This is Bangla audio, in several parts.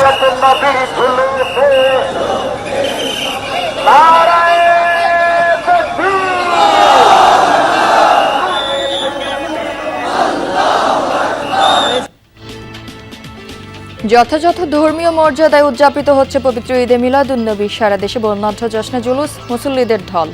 নবীর ঝুলুসে নারায়ে যথাযথ ধর্মীয় মর্যাদায় উদযাপিত হচ্ছে পবিত্র ঈদে মিলাদুন্নবী। সারা দেশে বর্ণাঢ্য জশ্নে জুলুস, মুসল্লিদের ঢল।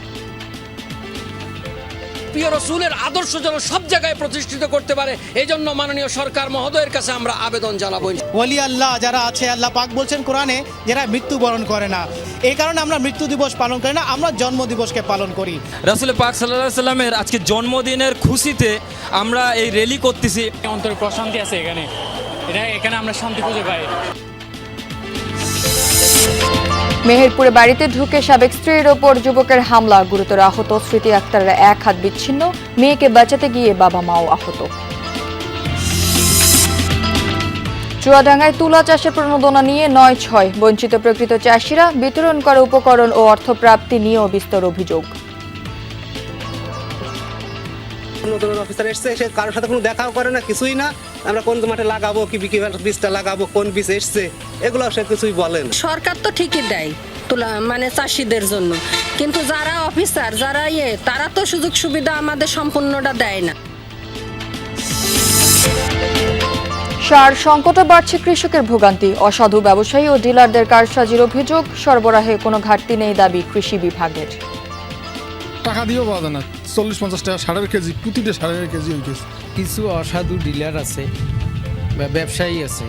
প্রিয় রাসূলের আদর্শ যেন সব জায়গায় প্রতিষ্ঠিত করতে পারে, এই জন্য মাননীয় সরকার মহোদয়ের কাছে আমরা আবেদন জানাবো। ওলি আল্লাহ যারা আছে, আল্লাহ পাক বলছেন কোরআনে, যারা মৃত্যুবরণ করে না, এই কারণে আমরা মৃত্যু দিবস পালন করি না, আমরা জন্ম দিবসকে পালন করি। রাসূল পাক সাল্লাল্লাহু আলাইহি সাল্লামের আজকে জন্মদিনের খুশিতে আমরা এই র্যালি করতেছি। অন্তরে প্রশান্তি আছে এখানে আমরা শান্তি খুঁজে পাই। মেহেরপুরে বাড়িতে ঢুকে সাবেক স্ত্রীর ওপর যুবকের হামলা, গুরুতর আহত স্মৃতি আক্তারের এক হাত বিচ্ছিন্ন, মেয়েকে বাঁচাতে গিয়ে বাবা মাও আহত। চুয়াডাঙ্গায় তুলা চাষের প্রণোদনা নিয়ে ৯-৬, বঞ্চিত প্রকৃত চাষিরা, বিতরণ করা উপকরণ ও অর্থপ্রাপ্তি নিয়েও বিস্তর অভিযোগ। অফিসার এসছে, সে কারোর সাথে কোনো দেখাও করে না, কিছুই না। আমরা কোন মাঠে লাগাবো, কি বীজটা লাগাবো, কোন বীজ এসছে, এগুলো সে কিছুই বলেন। সরকার তো ঠিকই দেয় তুলা চাষিদের জন্য, কিন্তু যারা অফিসার যারা তারা তো সুযোগ সুবিধা আমাদের সম্পূর্ণটা দেয় না। সার সংকটে বাড়ছে কৃষকের ভোগান্তি, অসাধু ব্যবসায়ী ও ডিলারদের কারসাজির অভিযোগ, সরবরাহে কোনো ঘাটতি নেই দাবি কৃষি বিভাগের। টাকা দিয়েও পাওয়া যায় না, 40-50 টাকা সারের কেজি, প্রতিটা সারের কেজি হইতেছে। কিছু অসাধু ডিলার আছে, ব্যবসায়ী আছে,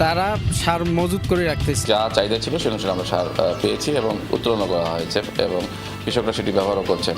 তারা সার মজুত করে রাখতেছে। যা চাহিদা ছিল সে অনুসারে আমরা সার পেয়েছি এবং উত্তোলন করা হয়েছে এবং কৃষকরা সেটি ব্যবহারও করছেন।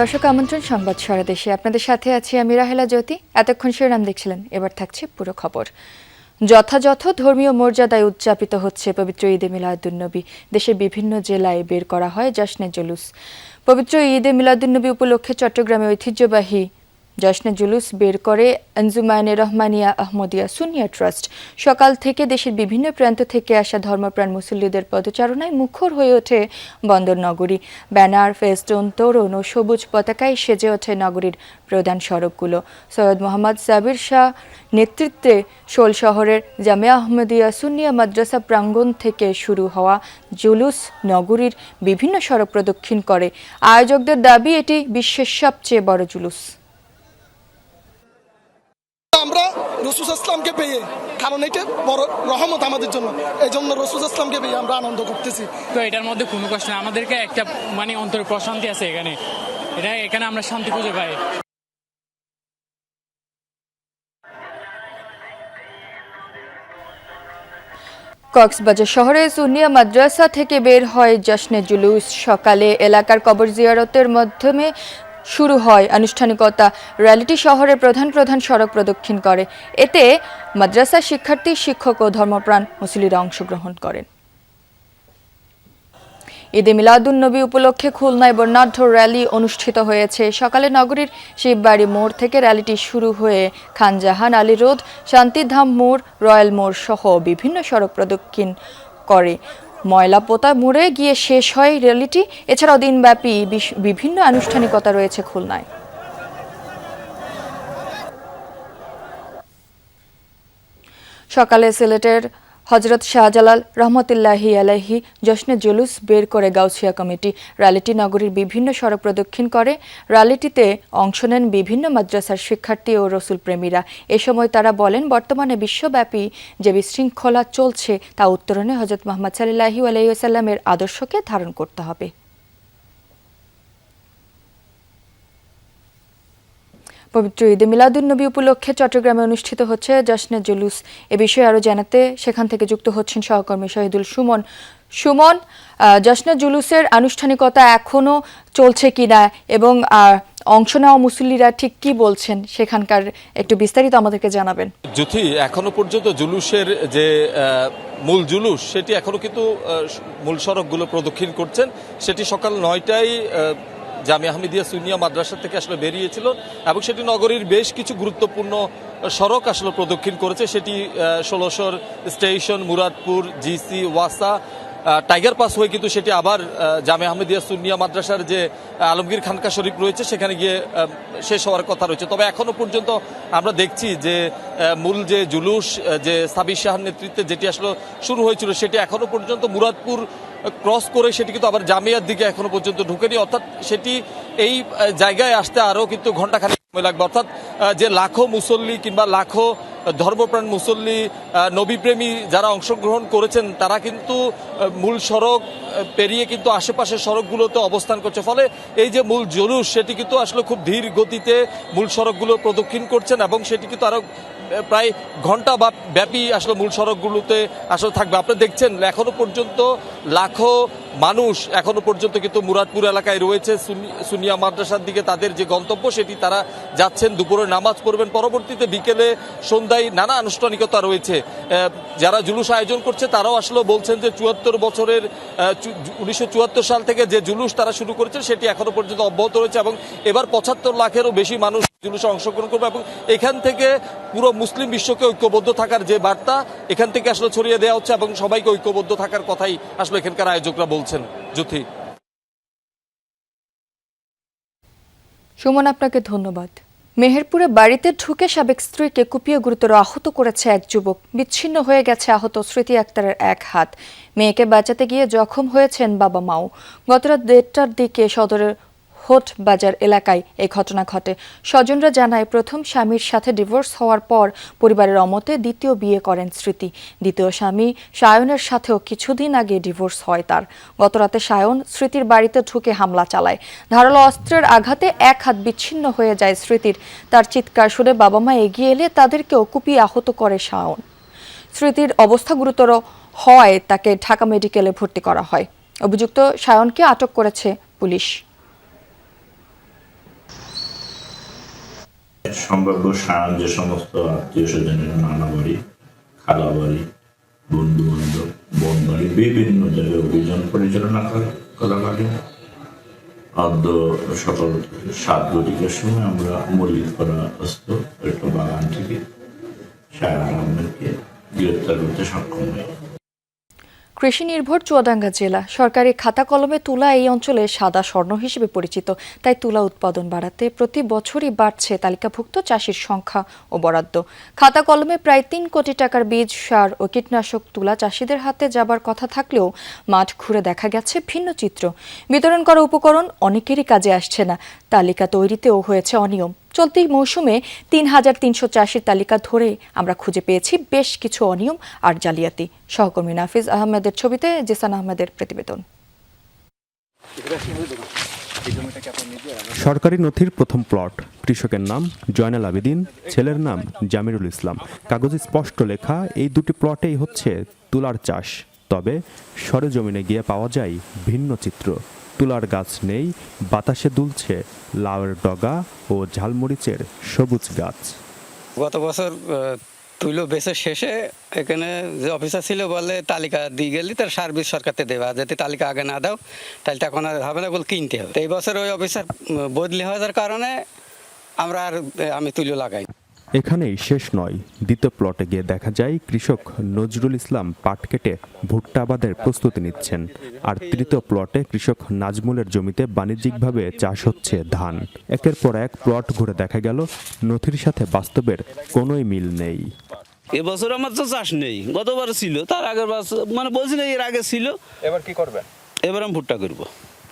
দর্শক আমন্ত্রণ, সংবাদ সারা দেশে আপনাদের সাথে আছি আমি রাহেলা জ্যোতি। এতক্ষণ শিরোনাম দেখছিলেন, এবার থাকছে পুরো খবর। যথাযথ ধর্মীয় মর্যাদায় উদযাপিত হচ্ছে পবিত্র ঈদে মিলাদুন্নবী। দেশের বিভিন্ন জেলায় বের করা হয় জশ্নে জুলুস। পবিত্র ঈদে মিলাদুন্নবী উপলক্ষে চট্টগ্রামে ঐতিহ্যবাহী জশ্নে জুলুস বের করে আঞ্জুমানে রহমানিয়া আহমদিয়া সুন্নিয়া ট্রাস্ট। সকাল থেকে দেশের বিভিন্ন প্রান্ত থেকে আসা ধর্মপ্রাণ মুসল্লিদের পদচারণায় মুখর হয়ে ওঠে বন্দর নগরী। ব্যানার, ফেস্টুন, তোরণ ও সবুজ পতাকায় সেজে ওঠে নগরীর প্রধান সড়কগুলো। সৈয়দ মোহাম্মদ সাবির শাহ নেতৃত্বে শোল শহরের জামিয়া আহমদিয়া সুন্নিয়া মাদ্রাসা প্রাঙ্গণ থেকে শুরু হওয়া জুলুস নগরীর বিভিন্ন সড়ক প্রদক্ষিণ করে। আয়োজকদের দাবি এটি বিশ্বের সবচেয়ে বড় জুলুস। আমরা রাসূল ইসলামকে পেয়ে, কারণ এটা বড় রহমত আমাদের জন্য, এই জন্য রাসূল ইসলামকে পেয়ে আমরা আনন্দ করতেছি। তো এটার মধ্যে কোনো কষ্ট নেই, আমাদেরকে একটা অন্তরে প্রশান্তি আছে এখানে আমরা শান্তি খুঁজে পাই। কক্সবাজার শহরে সুন্নিয়া মাদ্রাসা থেকে বের হয় জশ্নে জুলুস। সকালে এলাকার কবর জিয়ারতের মাধ্যমে শুরু হয় আনুষ্ঠানিকতা। র্যালিটি শহরের প্রধান সড়ক প্রদক্ষিণ করে। এতে মাদ্রাসার শিক্ষার্থী, শিক্ষক ও ধর্মপ্রাণ মুসল্লিরা অংশগ্রহণ করেন। ঈদে মিলাদুন্নবী উপলক্ষে খুলনায় বর্ণাঢ্য র্যালি অনুষ্ঠিত হয়েছে। সকালে নগরীর শিববাড়ি মোড় থেকে র্যালিটি শুরু হয়ে খানজাহান আলী রোড, শান্তিধাম মোড়, রয়্যাল মোড় সহ বিভিন্ন সড়ক প্রদক্ষিণ করে। ময়লাপোতা মোড়ে গিয়ে শেষ হয় র্যালিটি। এছাড়াও দিনব্যাপী বিভিন্ন আনুষ্ঠানিকতা রয়েছে খুলনায়। সকালে সিলেটের হযরত শাহজালাল রহমতুল্লাহি আলাইহি জশ্নে জুলুস বের করে গাউছিয়া কমিটি। র্যালিটি নগরীর বিভিন্ন সড়ক প্রদক্ষিণ করে। র্যালিটিতে অংশ নেন বিভিন্ন মাদ্রাসার শিক্ষার্থী ও রসুল প্রেমীরা। এ সময় তারা বলেন, বর্তমানে বিশ্বব্যাপী যে বিশৃঙ্খলা চলছে তা উত্তরণে হযরত মুহাম্মদ সাল্লাল্লাহু আলাইহি ওয়াসাল্লামের আদর্শকে ধারণ করতে হবে। পবিত্র ঈদে মিলাদুন্নবী উপলক্ষে চট্টগ্রামে অনুষ্ঠিত হচ্ছে জশ্নে জুলুস। এ বিষয়ে আরও জানাতে সেখান থেকে যুক্ত হচ্ছেন সহকর্মী শহীদুল সুমন। সুমন, জশ্নে জুলুসের আনুষ্ঠানিকতা এখনো চলছে কিনা এবং অংশ নেওয়া মুসল্লিরা ঠিক কি বলছেন সেখানকার একটু বিস্তারিত আমাদেরকে জানাবেন। জ্যোতি, এখনো পর্যন্ত জুলুসের যে মূল জুলুস সেটি এখনো কিন্তু মূল সড়কগুলো প্রদক্ষিণ করছেন। সেটি সকাল 9টায় জামিয়া হামিদিয়া সুন্নিয়া মাদ্রাসা থেকে আসলে বেরিয়েছিল এবং সেটি নগরীর বেশ কিছু গুরুত্বপূর্ণ সড়ক আসলে প্রদক্ষিণ করেছে। সেটি 1600 স্টেশন, মুরাদপুর, জিসি, ওয়াসা, টাইগার পাস হয়ে কিন্তু সেটি আবার জামিয়া আহমেদিয়া সুন্নিয়া মাদ্রাসার যে আলমগীর খানকা শরীফ রয়েছে সেখানে গিয়ে শেষ হওয়ার কথা রয়েছে। তবে এখনো পর্যন্ত আমরা দেখছি যে মূল যে জুলুস, যে সাবির শাহর নেতৃত্বে যেটি আসলে শুরু হয়েছিল সেটি এখনো পর্যন্ত মুরাদপুর ক্রস করে সেটি কিন্তু আবার জামিয়ার দিকে এখনো পর্যন্ত ঢুকেনি। অর্থাৎ সেটি এই জায়গায় আসতে আরও কিন্তু ঘণ্টাখানেক সময় লাগবে। অর্থাৎ যে লাখো মুসল্লি কিংবা লাখো ধর্মপ্রাণ মুসল্লি, নবীপ্রেমী যারা অংশগ্রহণ করেছেন তারা কিন্তু মূল সড়ক পেরিয়ে কিন্তু আশেপাশের সড়কগুলোতে অবস্থান করছে। ফলে এই যে মূল জুলুস সেটি কিন্তু আসলে খুব ধীর গতিতে মূল সড়কগুলো প্রদক্ষিণ করছেন এবং সেটি কিন্তু আরও প্রায় ঘন্টা বা ব্যাপী আসলে মূল সড়কগুলোতে আসলে থাকবে। আপনারা দেখছেন এখনো পর্যন্ত লাখো মানুষ এখনো পর্যন্ত কিন্তু মুরাদপুর এলাকায় রয়েছে। সুন্নিয়া মাদ্রাসার দিকে তাদের যে গন্তব্য সেটি তারা যাচ্ছেন, দুপুরে নামাজ পড়বেন, পরবর্তীতে বিকেলে সন্ধ্যায় নানা আনুষ্ঠানিকতা রয়েছে। যারা জুলুস আয়োজন করছে তারাও আসলে বলছেন যে 1974 সাল থেকে যে জুলুস তারা শুরু করেছে সেটি এখনো পর্যন্ত অব্যাহত রয়েছে এবং এবার 75 লাখেরও বেশি মানুষ জুলুসে অংশগ্রহণ করবে এবং এখান থেকে পুরো মুসলিম বিশ্বকে ঐক্যবদ্ধ থাকার যে বার্তা এখান থেকে আসলে ছড়িয়ে দেওয়া হচ্ছে এবং সবাইকে ঐক্যবদ্ধ থাকার কথাই আসলে এখানকার আয়োজকরা বলছেন। জ্যোতি। সুমন, আপনাকে ধন্যবাদ। মেহেরপুরে বাড়িতে ঢুকে সাবেক স্ত্রীকে কুপিয়ে গুরুতর আহত করেছে এক যুবক। বিচ্ছিন্ন হয়ে গেছে আহত স্মৃতি আক্তারের এক হাত। মেয়েকে বাঁচাতে গিয়ে জখম হয়েছেন বাবা মাও। গতরাত 1:30টার দিকে সদরের হোট বাজার এলাকায় এই ঘটনা ঘটে। স্বজনরা জানায় প্রথম স্বামীর সাথে ডিভোর্স হওয়ার পর পরিবারের অমতে দ্বিতীয় বিয়ে করেন স্মৃতি। দ্বিতীয় স্বামী সায়নের সাথেও কিছুদিন আগে ডিভোর্স হয় তার। গতরাতে সায়ন স্মৃতির বাড়িতে ঢুকে হামলা চালায়। ধারালো অস্ত্রের আঘাতে এক হাত বিচ্ছিন্ন হয়ে যায় স্মৃতির। তার চিৎকার শুনে বাবা মা এগিয়ে এলে তাদেরকেও কুপিয়ে আহত করে সায়ন। স্মৃতির অবস্থা গুরুতর হওয়ায় তাকে ঢাকা মেডিকেলে ভর্তি করা হয়। অভিযুক্ত সায়নকে আটক করেছে পুলিশ। সম্ভাব্য সায়ন যে সমস্ত আত্মীয় স্বজনের নানা বাড়ি, খালা বাড়ি, বন্ধু বান্ধব, বোন বাড়ি বিভিন্ন জায়গায় অভিযান পরিচালনা করাকালে অদ্য সকাল 7:00 সময় আমরা মল্লিকপাড়া একটা বাগান থেকে সায়ন আহমেদকে গ্রেপ্তার করতে সক্ষম হই। কৃষি নির্ভর চুয়াডাঙ্গা জেলা। সরকারি খাতা কলমে তুলা এই অঞ্চলে সাদা স্বর্ণ হিসেবে পরিচিত। তাই তুলা উৎপাদন বাড়াতে প্রতি বছরই বাড়ছে তালিকাভুক্ত চাষির সংখ্যা ও বরাদ্দ। খাতা কলমে প্রায় 3 কোটি টাকার বীজ, সার ও কীটনাশক তুলা চাষিদের হাতে যাবার কথা থাকলেও মাঠ ঘুরে দেখা গেছে ভিন্ন চিত্র। বিতরণ করা উপকরণ অনেকেরই কাজে আসছে না। তালিকা তৈরিতেও হয়েছে অনিয়ম। চলতি মৌসুমে 3,300 চাষির তালিকা ধরে আমরা খুঁজে পেয়েছি বেশ কিছু অনিয়ম আর জালিয়াতি। সহকর্মী নাফিজ আহমেদের ছবিতে জিসান আহমেদের প্রতিবেদন। সরকারি নথির প্রথম প্লট। কৃষকের নাম জয়নাল আবেদিন, ছেলের নাম জামিরুল ইসলাম। কাগজে স্পষ্ট লেখা এই দুটি প্লটেই হচ্ছে তুলার চাষ। তবে সরেজমিনে গিয়ে পাওয়া যায় ভিন্ন চিত্র। তুলার গাছ নেই, বাতাসে দুলছে লাউয়ের ডগা ও ঝালমরিচের সবুজ গাছ। গত বছর তুলো বেচে শেষে এখানে যে অফিসার ছিল বলে তালিকা দিয়ে গেলে তার সার্ভিস সরকারতে দেবে, আর যদি তালিকা আগে না দাও তাহলে তখন আর হবে না, বলে কিনতে হবে। এই বছর ওই অফিসার বদলি হওয়ার কারণে আমি তুলো লাগাই। এখানেই শেষ নয়, দ্বিতীয় প্লটে গিয়ে দেখা যায় কৃষক নজরুল ইসলাম পাট কেটে ভুট্টা আবাদের প্রস্তুতি নিচ্ছেন। আর তৃতীয় প্লটে কৃষক নাজমুলের জমিতে বাণিজ্যিকভাবে চাষ হচ্ছে ধান। একের পর এক প্লট ঘুরে দেখা গেল নথির সাথে বাস্তবের কোনোই মিল নেই। এবছর আমার তো চাষ নেই, গতবার ছিল, তার আগের বছর মানে বলছি না এর আগে ছিল। এবার কি করবেন? এবার আমি ভুট্টা করবো,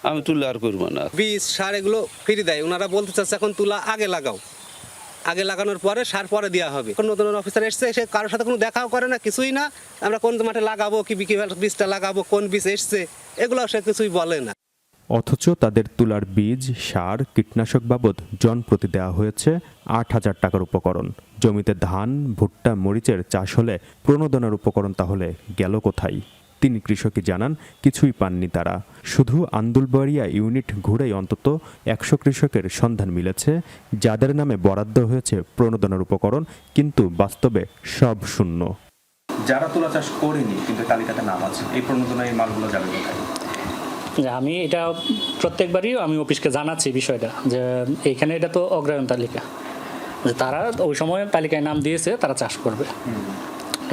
আমি তুলা আর করবো না। বীজ সার এগুলো ফ্রি দেয়, ওনারা বলতে চাচ্ছে এখন তুলা আগে লাগাও, আগে লাগানোর পরে সার পরে দেওয়া হবে। নতুন অফিসার এসছে, সে কারোর সাথে কোনো দেখাও করে না, কিছুই না। আমরা কোন মাঠে লাগাবো, কি বীজটা লাগাবো, কোন বীজ এসছে, এগুলো সে কিছুই বলে না। অথচ তাদের তুলার বীজ, সার, কীটনাশক বাবদ জন প্রতি দেওয়া হয়েছে 8,000 টাকার উপকরণ। জমিতে ধান, ভুট্টা, মরিচের চাষ হলে প্রণোদনার উপকরণ তাহলে গেল কোথায়? তিনি কৃষকই জানান কিছুই পাননি তারা। শুধু আন্দুলবাড়িয়া ইউনিট ঘুরেই অন্তত 100 কৃষকের সন্ধান মিলেছে যাদের নামে বরাদ্দ হয়েছে প্রণোদনার উপকরণ, কিন্তু বাস্তবে সব শূন্য। যারা তুলা চাষ করেনি কিন্তু তালিকাতে নাম আছে, এই প্রণোদনার মালগুলো যাবে কোথায়? আমি এটা প্রত্যেকবারই আমি অফিসকে জানাচ্ছি বিষয়টা যে এইখানে এটা তো অগ্রায়ণ তালিকা, যে তারা ওই সময় তালিকায় নাম দিয়েছে তারা চাষ করবে।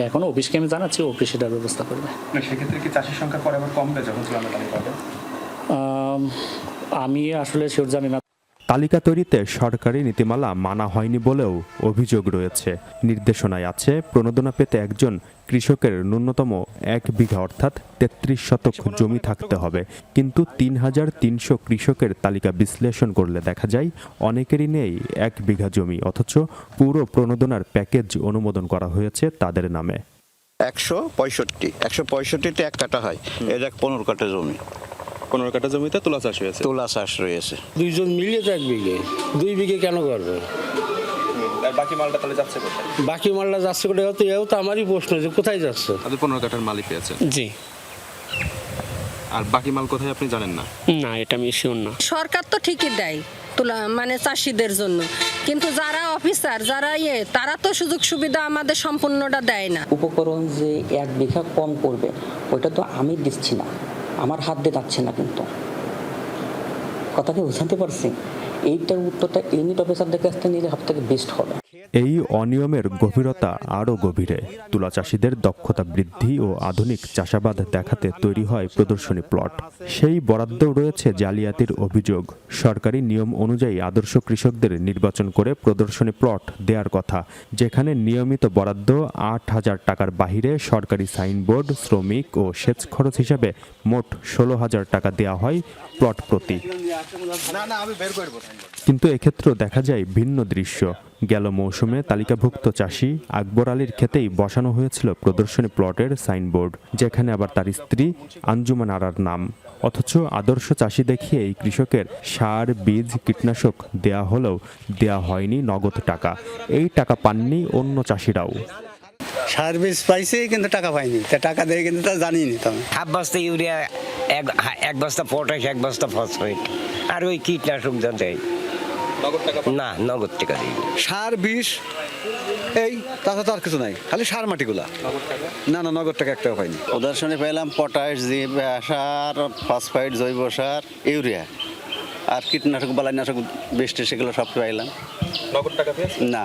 এখন অফিসকে আমি জানাচ্ছি, অফিস এটার ব্যবস্থা করবে। সেক্ষেত্রে কি চাষির সংখ্যা পরে আবার কমবে যখন চূড়ান্ত তালিকা হবে? আমি আসলে শিওর জানি না। তালিকা তৈরিতে সরকারি নীতিমালা মানা হয়নি বলেও অভিযোগ রয়েছে। নির্দেশনায় আছে প্রণোদনা পেতে একজন কৃষকের ন্যূনতম 1 বিঘা অর্থাৎ 33 শতক জমি থাকতে হবে। কিন্তু 3300 কৃষকের তালিকা বিশ্লেষণ করলে দেখা যায় অনেকেরই নেই 1 বিঘা জমি, অথচ পুরো প্রণোদনার প্যাকেজ অনুমোদন করা হয়েছে তাদের নামে। 165তে 1 কাঠা হয়, এটা 15 কাঠা জমি। 15 কাঠা জমিতে তুলা চাষ হয়েছে। তুলা চাষ রয়েছে। 2 জন মিলিয়ে তো 1 বিঘে, 2 বিঘে কেন করবে? আর বাকি মালটা তাহলে যাচ্ছে কোথায়? বাকি মালটা যাচ্ছে কোথায়? এও তো আমারই প্রশ্ন যে কোথায় যাচ্ছে। আপনি 15 কাঠার মালিক পেয়েছে? জি। আর বাকি মাল কোথায় আপনি জানেন না? না, এটা আমি শিওর না। সরকার তো ঠিকই দেয় তুলা মানে চাষিদের জন্য, কিন্তু যারা অফিসার যারা তারা তো সুযোগ সুবিধা আমাদের সম্পূর্ণটা দেয় না। উপকরণ যে 1 বিঘা কম করবে ওইটা তো আমি দিচ্ছি না, আমার হাত দিয়ে যাচ্ছে না। কিন্তু কথাকে বোঝাতে পারছি, এইটার উত্তরটা ইউনিট অফিসারদের কাছ থেকে নিলে সবথেকে বেস্ট হবে। এই অনিয়মের গভীরতা আরও গভীরে। তুলা চাষিদের দক্ষতা বৃদ্ধি ও আধুনিক চাষাবাদ দেখাতে তৈরি হয় প্রদর্শনী প্লট। সেই বরাদ্দেও রয়েছে জালিয়াতির অভিযোগ। সরকারি নিয়ম অনুযায়ী আদর্শ কৃষকদের নির্বাচন করে প্রদর্শনী প্লট দেওয়ার কথা, যেখানে নিয়মিত বরাদ্দ 8,000 টাকার বাহিরে সরকারি সাইনবোর্ড, শ্রমিক ও সেচ খরচ হিসাবে মোট 16,000 টাকা দেওয়া হয় প্লট প্রতি। কিন্তু এক্ষেত্রেও দেখা যায় ভিন্ন দৃশ্য। গেল মৌসুমে তালিকাভুক্ত চাষি আকবর আলীর ক্ষেতেই বসানো হয়েছিল প্রদর্শনী প্লটের সাইনবোর্ড, যেখানে আবার তার স্ত্রী আঞ্জুমান আরার নাম। অথচ আদর্শ চাষি দেখিয়ে এই কৃষকের সার, বীজ, কীটনাশক দেয়া হলেও দেয়া হয়নি নগদ টাকা। এই টাকা পাননি অন্য চাষিরাও। সার বীজ পাইছে কিন্তু টাকা পাইনি, তা টাকা দেয় কিন্তু তা জানিনি। তো হাফ বস্তা ইউরিয়া, 1 বস্তা পটাশ, 1 বস্তা ফসফেট, আর ওই কীটনাশক দেয় না, নগদ টাকা দিই। সার বিষ এই তাছাড়া তো আর কিছু নাই, খালি সার মাটিগুলা। না না, নগদ টাকা একটাও পাইনি। প্রদর্শনী পেলাম পটাশ, সার, ফসফেট, জৈব সার, ইউরিয়া আর কীটনাশক, বালাইনাশক, বৃষ্টি, সেগুলো সব পাইলাম। নগদ টাকা পেয়েছি না।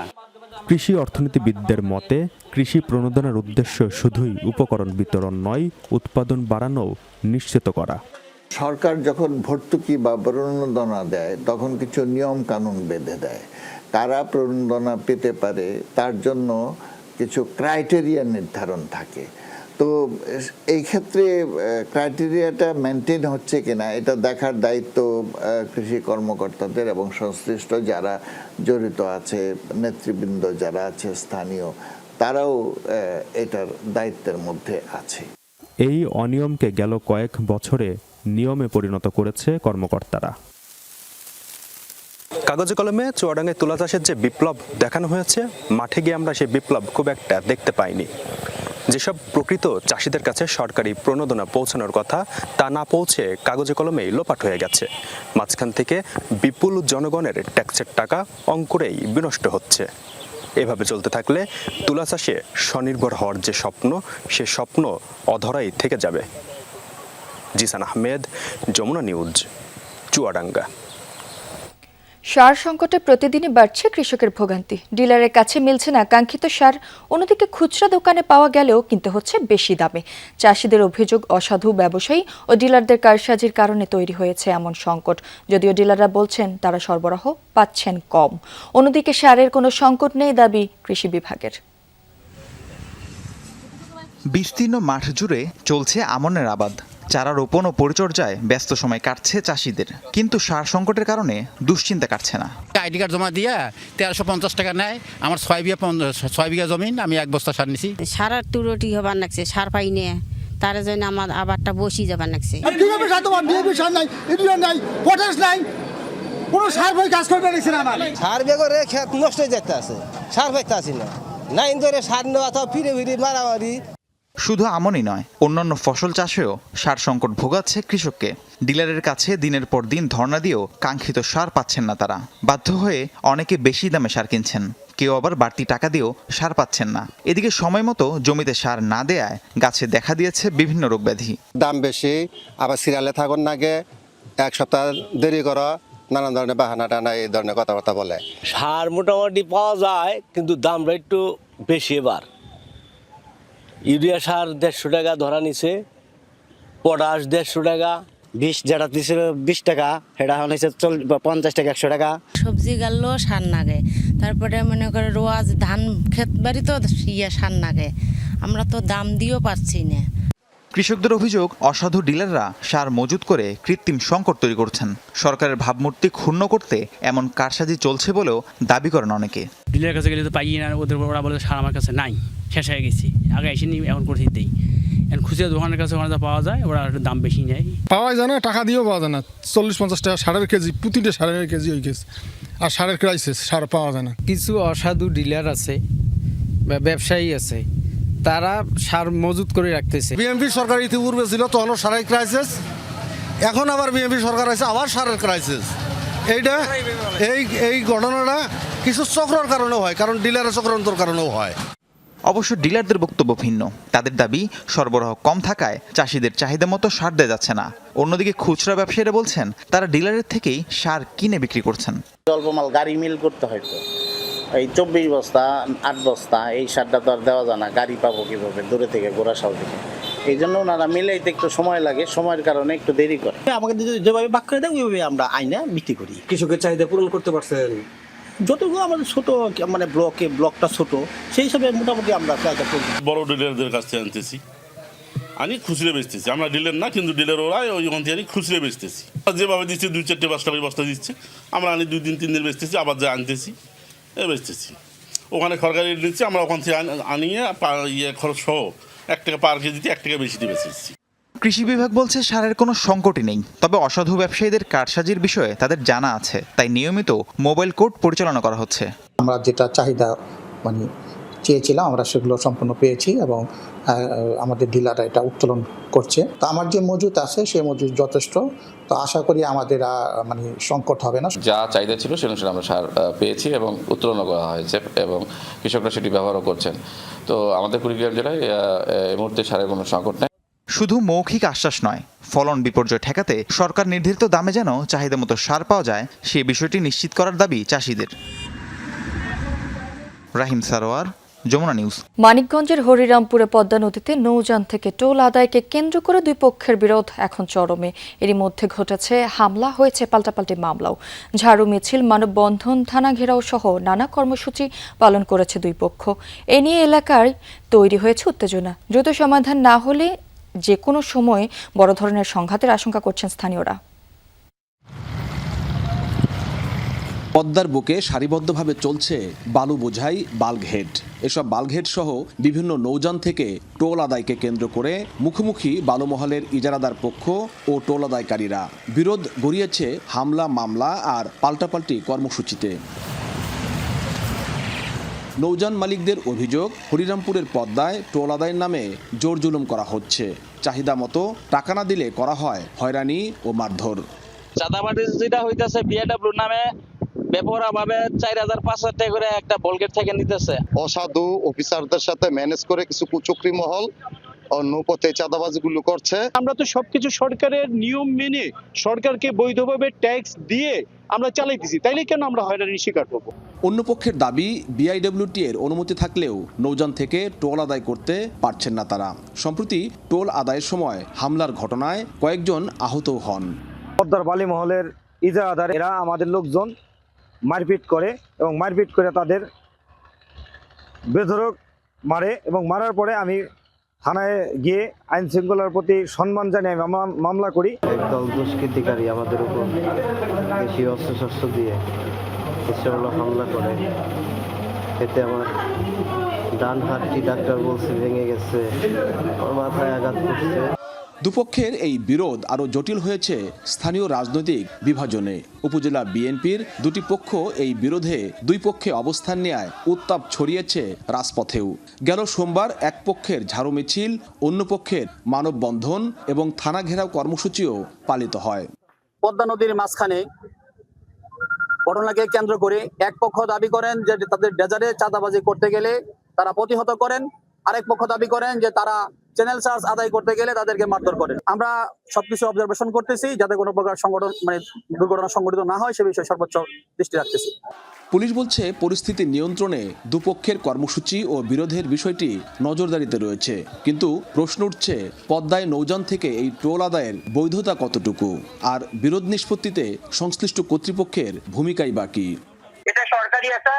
কৃষি অর্থনীতিবিদদের মতে কৃষি প্রণোদনার উদ্দেশ্য শুধুই উপকরণ বিতরণ নয়, উৎপাদন বাড়ানো নিশ্চিত করা। সরকার যখন ভর্তুকি বা প্রণোদনা দেয় তখন কিছু নিয়ম কানুন বেঁধে দেয়। কারা প্রণোদনা পেতে পারে তার জন্য কিছু ক্রাইটেরিয়া নির্ধারণ থাকে। তো এই ক্ষেত্রে ক্রাইটেরিয়াটা মেনটেন হচ্ছে কিনা এটা দেখার দায়িত্ব কৃষি কর্মকর্তাদের এবং সংশ্লিষ্ট যারা জড়িত আছে, নেতৃবৃন্দ যারা আছে স্থানীয়, তারাও এটার দায়িত্বের মধ্যে আছে। এই অনিয়মকে গেল কয়েক বছরে নিয়মে পরিণত করেছে কর্মকর্তারা। কাগজে কলমে চুয়াডাঙ্গায় তুলা চাষের যে বিপ্লব দেখানো হয়েছে, মাঠে গিয়ে আমরা সেই বিপ্লব খুব একটা দেখতে পাইনি। যেসব প্রকৃত চাষিদের কাছে সরকারি প্রণোদনা পৌঁছানোর কথা, তা না পৌঁছে কাগজে কলমেই লোপাট হয়ে গেছে। মাঝখান থেকে বিপুল জনগণের ট্যাক্সের টাকা অঙ্কুরেই বিনষ্ট হচ্ছে। এভাবে চলতে থাকলে তুলা চাষে স্বনির্ভর হওয়ার যে স্বপ্ন, সে স্বপ্ন অধরাই থেকে যাবে। জিসান আহমেদ, যমুনা নিউজ, চুয়াডাঙ্গা। সার সংকটে প্রতিদিনই বাড়ছে কৃষকের ভোগান্তি। ডিলারের কাছে মিলছে না কাঙ্ক্ষিত সার, অন্যদিকে খুচরা দোকানে পাওয়া গেলেও কিনতে হচ্ছে বেশি দামে। চাষিদের অভিযোগ, অসাধু ব্যবসায়ী ও ডিলারদের কারসাজির কারণে তৈরি হয়েছে এমন সংকট। যদিও ডিলাররা বলছেন তারা সরবরাহ পাচ্ছেন কম। অন্যদিকে সারের কোনো সংকট নেই দাবি কৃষি বিভাগের। বিস্তীর্ণ মাঠ জুড়ে চলছে আমনের আবাদ। চারা রোপণ ও পরিচর্যায় ব্যস্ত সময় কাটছে চাষিদের, কিন্তু সার সংকটের কারণে দুশ্চিন্তা কাটছে না। আইডি কার্ড জমা দিয়ে 1350 টাকা নেয়। আমার 6 বিঘা জমিন, আমি 1 বস্তা সার নিছি। সারার তুরটি হবার লাগছে, সার পাই নে, তার জন্য আমার আবারটা বসি যাবার লাগছে। সার বেগরে খেত নষ্ট হয়ে যেতে আছে, সার পাইতে আসি না, নাইন ধরে সার নেওয়া তো ফিরে ফিরে মারামারি। শুধু আমনই নয়, অন্যান্য ফসল চাষেও সার সংকট ভোগাচ্ছে কৃষককে। ডিলারের কাছে দিনের পর দিন ধর্ণা দিয়েও কাঙ্ক্ষিত সার পাচ্ছেন না তারা। বাধ্য হয়ে অনেকে বেশি দামে সার কিনছেন। কেউ আবার বাড়তি টাকা দিয়েও সার পাচ্ছেন না। এদিকে সময় মতো জমিতে সার না দেয়ায় গাছে দেখা দিয়েছে বিভিন্ন রোগব্যাধি। দাম বেশি, আবার সিরিয়ালে থাকুন নাগে, এক সপ্তাহ দেরি করা, নানান ধরনের বাহানা টানা এই ধরনের কথাবার্তা বলে। সার মোটামুটি পাওয়া যায়, কিন্তু দামটা একটু বেশি। এবার ইউরিয়া সার 150 টাকা ধরা নিছে, পটাশ 150 টাকা, বিষ যেটা দিছিল 20 টাকা, সেটা হয়েছে 50 টাকা 100 টাকা। সবজি গাললেও সার নাগে, তারপরে মনে করে রোয়াজ ধান ক্ষেত বাড়ি তো সার নাগে, আমরা তো দাম দিয়েও পাচ্ছি না। কৃষকদের অভিযোগ, অসাধু ডিলাররা সার মজুত করে কৃত্রিম সংকট তৈরি করছেন। সরকারের ভাবমূর্তি ক্ষুণ্ণ করতে এমন কারসাজি চলছে বলেও দাবি করেন অনেকে। ডিলারের কাছে গেলে তো পাই না, ওরা বলে সার আমার কাছে নাই, শেষ হয়ে গেছি, আগে এসে এখন করতে দেই। এখন খুচরা দোকানের কাছে ওখানে পাওয়া যায়, ওরা একটু দাম বেশি নেয়। পাওয়া যায় না, টাকা দিয়েও পাওয়া যায় না। 40-50 টাকা সারের কেজি, প্রতিটা সারের কেজি ওই কেজি। আর সারের ক্রাইসিস, সার পাওয়া যায় না। কিছু অসাধু ডিলার আছে বা ব্যবসায়ী আছে, তারা সার মজুত করে রাখতেছে। বিএনপি সরকার ইতিপূর্বে ছিল, তখনও সারের ক্রাইসিস। এখন আবার বিএনপি সরকার আছে, আবার সারের ক্রাইসিস। এই ঘটনাটা কিছু চক্রের কারণেও হয়, কারণ ডিলারের চক্রান্তর কারণেও হয়। অবশ্য ডিলারদের বক্তব্য ভিন্ন। তাদের দাবি, সরবরাহ কম থাকায় চাষিদের চাহিদা মতো সার দেওয়া যাচ্ছে না। অন্যদিকে খুচরা ব্যবসায়ীরা বলছেন, তারা ডিলারের থেকেই সার কিনে বিক্রি করছেন। অল্প মাল গাড়ি মিল করতে হয়তো এই 24 বস্তা 8 বস্তা এই সারটা তো আর দেওয়া যায় না, গাড়ি পাবো কিভাবে দূরে থেকে গোড়াশাল থেকে। এই জন্য ওনারা মিলাইতে একটু সময় লাগে, সময়ের কারণে একটু দেরি করে। আমাকে যেভাবে বাক করে দেয় ওইভাবে আমরা আইনা বিক্রি করি। কৃষকের চাহিদা পূরণ করতে পারছেন? যতটুকু আমাদের ছোট মানে ব্লকটা ছোট, সেই হিসাবে মোটামুটি আমরা চাহিদা করি। বড় ডিলারদের কাছ থেকে আনতেছি, আমি খুচরে বেচতেছি। আমরা ডিলার না, কিন্তু ডিলার ওরা ওইখান থেকে খুচরে বেচতেছি। যেভাবে দিচ্ছে 2-4 5 বস্তা দিচ্ছে, আমরা আনি 2 দিন 3 দিন বেচতেছি, আবার যা আনতেছি বেচতেছি। ওখানে সরকারি রেট দিচ্ছে, আমরা ওখান থেকে আনিয়ে খরচ সহ 1 টাকা পার কেজিতে 1 টাকা বেশি দিয়ে বেচতেছি। কৃষি বিভাগ বলছে সারের কোনো সংকটই নেই, তবে অসাধু ব্যবসায়ীদের কারসাজির বিষয়ে তাদের জানা আছে, তাই নিয়মিত মোবাইল কোর্ট পরিচালনা করা হচ্ছে। আমরা যেটা চাহিদা চেয়েছিলাম আমরা সেগুলো সম্পূর্ণ পেয়েছি এবং আমাদের ডিলাররা এটা উত্তোলন করছে। তো আমার যে মজুত আছে সেই মজুত যথেষ্ট, তো আশা করি আমাদের সংকট হবে না। যা চাহিদা ছিল সে অনুসারে আমরা সার পেয়েছি এবং উত্তোলন করা হয়েছে এবং কৃষকরা সেটি ব্যবহারও করছেন। তো আমাদের কুড়িগ্রাম জেলায় এই মুহূর্তে সারের কোনো সংকট নেই। শুধু মৌখিক আশ্বাস নয়, ফলন বিপর্যয় ঠেকাতে সরকার নির্ধারিত দামে যেন চাহিদা মতো সার পাওয়া যায়, সেই বিষয়টি নিশ্চিত করার দাবি চাষিদের। রাহিম সারোয়ার, যমুনা নিউজ। মানিকগঞ্জের হরিরামপুরে পদ্মা নদীতে নৌযান থেকে টোল আদায়কে কেন্দ্র করে দুই পক্ষের বিরোধ এখন চরমে। এরই মধ্যে ঘটেছে হামলা, হয়েছে পাল্টাপাল্টি মামলাও। ঝাড়ু মিছিল, মানববন্ধন, থানা ঘেরাও সহ নানা কর্মসূচি পালন করেছে দুই পক্ষ। এ নিয়ে এলাকায় তৈরি হয়েছে উত্তেজনা। দ্রুত সমাধান না হলে যে কোনো সময় বড় ধরনের সংঘাতের আশঙ্কা করছেন স্থানীয়রা। পদ্মার বুকে সারিবদ্ধভাবে চলছে বালু বোঝাই বাল্কহেড। এসব বাল্কহেড সহ বিভিন্ন নৌযান থেকে টোল আদায়কে কেন্দ্র করে মুখোমুখি বালুমহলের ইজারাদার পক্ষ ও টোল আদায়কারীরা। বিরোধ গড়িয়েছে হামলা, মামলা আর পাল্টাপাল্টি কর্মসূচিতে। নৌযান মালিকদের অভিযোগ, হরিরামপুরের পদ্মায় টোল আদায়ের নামে জোর জুলুম করা হচ্ছে। চাহিদা মতো টাকা না দিলে করা হয় হয়রানি ও মারধর। চাঁদাবাজি যেটা হইতেছে বিএডব্লিউ নামে বেপরোয়াভাবে 4000-5000 টাকা করে একটা বলগেট থেকে নিতেছে। অসাধু অফিসারদের সাথে ম্যানেজ করে কিছু কুচক্রী মহল নৌপথে চাঁদাবাজিগুলো করছে। আমরা তো সবকিছু সরকারের নিয়ম মেনে সরকারকে বৈধভাবে ট্যাক্স দিয়ে আমরা চালাইতেছি, তাইলে কেন আমরা হয়রানির শিকার হব? অন্য পক্ষের দাবি, বিআইডব্লিউটি এর অনুমতি থাকলেও নৌযান থেকে টোল আদায় করতে পারছেন না তারা। সম্প্রতি টোল আদায়ের সময় হামলার ঘটনায় কয়েকজন আহত হন। পদ্মার বালিমহলের ইজারাদার এরা আমাদের লোকজন মারপিট করে এবং মারপিট করে তাদের বেধড়ক মারে এবং মারার পরে আমি থানায় গিয়ে আইন শৃঙ্খলার প্রতি সম্মান জানিয়ে আমি মামলা করি। একদল দুষ্কৃতিকারী আমাদের উপর দেশীয় অস্ত্রশস্ত্র দিয়ে হামলা করে, এতে আমার ডান হাতটি ডাক্তার বলছে ভেঙে গেছে, আমার মাথায় আঘাত করছে। দুপক্ষের এই বিরোধ আরও জটিল হয়েছে স্থানীয় রাজনৈতিক বিভাজনে। উপজেলা বিএনপির দুটি পক্ষ এই বিরোধে দুই পক্ষে অবস্থান নেয় উত্তাপ ছড়িয়েছে রাজপথেও। গেল সোমবার এক পক্ষের ঝাড়ু মিছিল, অন্য পক্ষের মানববন্ধন এবং থানা ঘেরাও কর্মসূচিও পালিত হয়। পদ্মা নদীর মাঝখানে ঘটনাকে কেন্দ্র করে এক পক্ষ দাবি করেন যে তাদের ডেজারে চাঁদাবাজি করতে গেলে তারা প্রতিহত করেন, আরেক পক্ষ দাবি করেন যে তারা চ্যানেল চার্জ আদায় করতে গেলে তাদেরকে মারধর করেন। আমরা সবকিছু অবজারভেশন করতেছি যাতে কোনো প্রকার সংগঠন দুর্ঘটনা সংঘটিত না হয় সে বিষয়ে সর্বোচ্চ দৃষ্টি রাখতেছি। পুলিশ বলছে পরিস্থিতি নিয়ন্ত্রণে দুপক্ষের কর্মসূচি ও বিরোধের বিষয়টি নজরদারিতে রয়েছে, কিন্তু প্রশ্ন উঠছে পদ্মায় নৌযান থেকে এই টোল আদায়ের বৈধতা কতটুকু, আর বিরোধ নিষ্পত্তিতে সংশ্লিষ্ট কর্তৃপক্ষের ভূমিকাই বাকি। এটা সরকারি একটা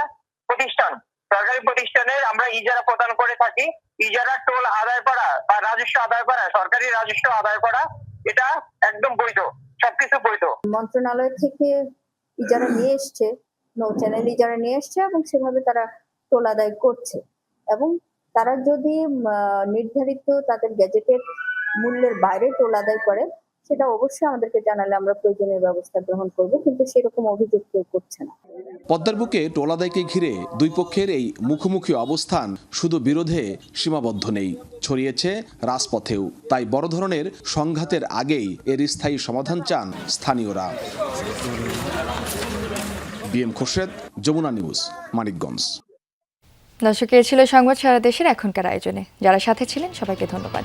প্রতিষ্ঠান, সরকারি প্রতিষ্ঠানের আমরা ইজারা প্রদান করে থাকি। ইজারা টোল আদায় করা বা রাজস্ব আদায় করা, সরকারি রাজস্ব আদায় করা, এটা একদম বৈধ, সবকিছু বৈধ। মন্ত্রণালয় থেকে ইজারা নিয়ে এসছে, নৌ চ্যানেল ইজারা নিয়ে এসছে এবং সেভাবে তারা টোল আদায় করছে। এবং তারা যদি নির্ধারিত তাদের গ্যাজেটের মূল্যের বাইরে টোল আদায় করে সেটা অবশ্যই আমাদেরকে জানালে আমরা প্রয়োজনীয় ব্যবস্থা গ্রহণ করব, কিন্তু সেরকম অভিযোগ কেউ করছে না। পদ্মার বুকে টোল আদায়কে ঘিরে দুই পক্ষের এই মুখোমুখি অবস্থান শুধু বিরোধে সীমাবদ্ধ নেই, ছড়িয়েছে রাজপথেও। তাই বড় ধরনের সংঘাতের আগেই এর স্থায়ী সমাধান চান স্থানীয়রা। B M Khorshed, Jamuna news, Manikganj. দর্শক, এ ছিল সংবাদ সারা দেশের এখনকার আয়োজনে। যারা সাথে ছিলেন সবাইকে ধন্যবাদ।